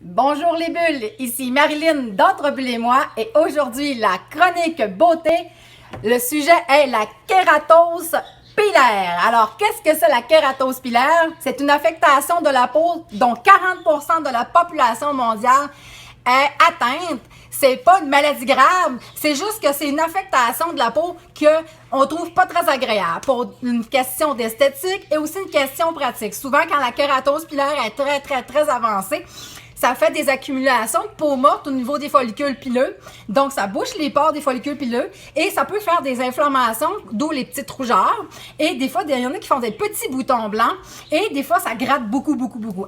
Bonjour les bulles, ici Marilyn d'Entre-Bulles et moi et aujourd'hui la chronique beauté, le sujet est la kératose pilaire. Alors qu'est-ce que c'est la kératose pilaire? C'est une affectation de la peau dont 40% de la population mondiale est atteinte. C'est pas une maladie grave, c'est juste que c'est une affectation de la peau qu'on trouve pas très agréable pour une question d'esthétique et aussi une question pratique. Souvent, quand la kératose pilaire est très avancée, ça fait des accumulations de peau morte au niveau des follicules pileux. Donc, ça bouche les pores des follicules pileux et ça peut faire des inflammations, d'où les petites rougeurs. Et des fois, il y en a qui font des petits boutons blancs et des fois, ça gratte beaucoup.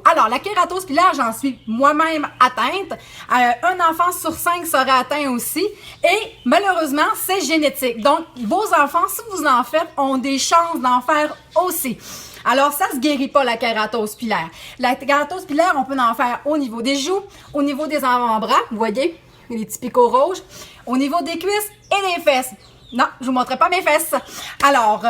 Alors, la kératose pilaire, j'en suis moi-même atteinte. Un enfant sur 5 serait atteint aussi. Et malheureusement, c'est génétique. Donc, vos enfants, si vous en faites, ont des chances d'en faire aussi. Alors, ça se guérit pas, la kératose pilaire. La kératose pilaire, on peut en faire au niveau des joues, au niveau des avant-bras, vous voyez, les petits picots rouges, au niveau des cuisses et des fesses. Non, je vous montrerai pas mes fesses. Alors,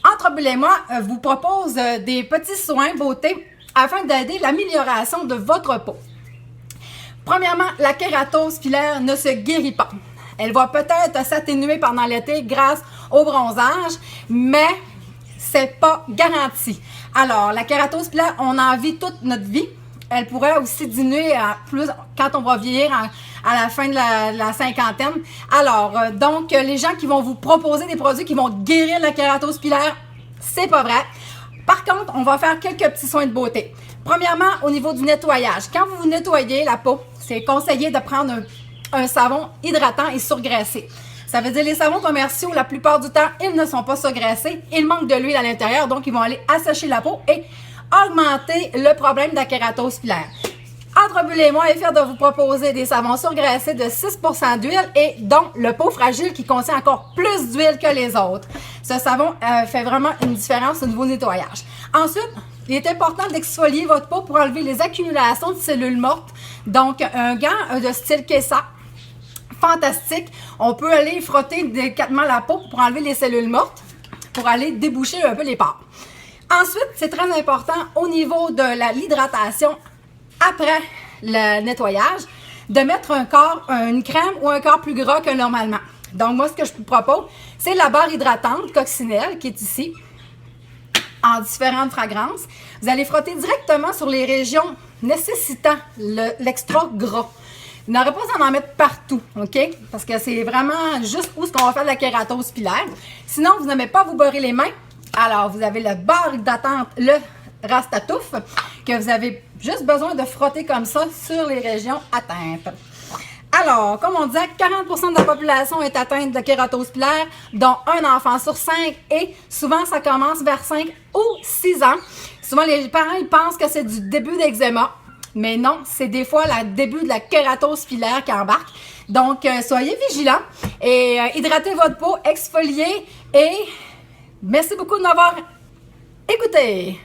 Entre-Bulles et moi vous propose des petits soins beauté afin d'aider l'amélioration de votre peau. Premièrement, la kératose pilaire ne se guérit pas. Elle va peut-être s'atténuer pendant l'été grâce au bronzage, mais c'est pas garanti. Alors, la kératose pilaire, on en vit toute notre vie. Elle pourrait aussi diminuer plus quand on va vieillir à la fin de la cinquantaine. Alors, donc, les gens qui vont vous proposer des produits qui vont guérir la kératose pilaire, c'est pas vrai. Par contre, on va faire quelques petits soins de beauté. Premièrement, au niveau du nettoyage. Quand vous nettoyez la peau, c'est conseillé de prendre un savon hydratant et surgraissé. Ça veut dire les savons commerciaux, la plupart du temps, ils ne sont pas surgraissés. Ils manquent de l'huile à l'intérieur, donc ils vont aller assécher la peau et augmenter le problème de la kératose pilaire. Entre-Bulles et moi est fier de vous proposer des savons surgraissés de 6% d'huile et dont le pot fragile qui contient encore plus d'huile que les autres. Ce savon fait vraiment une différence au niveau nettoyage. Ensuite, il est important d'exfolier votre peau pour enlever les accumulations de cellules mortes. Donc, un gant de style Kessa, fantastique. On peut aller frotter délicatement la peau pour enlever les cellules mortes, pour aller déboucher un peu les pores. Ensuite, c'est très important au niveau de l'hydratation après le nettoyage, de mettre une crème ou un corps plus gras que normalement. Donc, moi, ce que je vous propose, c'est la barre hydratante coccinelle qui est ici, en différentes fragrances. Vous allez frotter directement sur les régions nécessitant l'extra gras. Vous n'aurez pas besoin d'en mettre partout, OK? Parce que c'est vraiment juste où ce qu'on va faire de la kératose pilaire. Sinon, vous n'aimez pas vous beurrer les mains. Alors, vous avez le barre hydratante, le Rastatouf, que vous avez juste besoin de frotter comme ça sur les régions atteintes. Alors, comme on disait, 40% de la population est atteinte de kératose pilaire, dont un enfant sur 5, et souvent, ça commence vers 5 ou 6 ans. Souvent, les parents, ils pensent que c'est du début d'eczéma. Mais non, c'est des fois le début de la kératose pilaire qui embarque. Donc, soyez vigilants et hydratez votre peau, exfoliez et merci beaucoup de m'avoir écouté.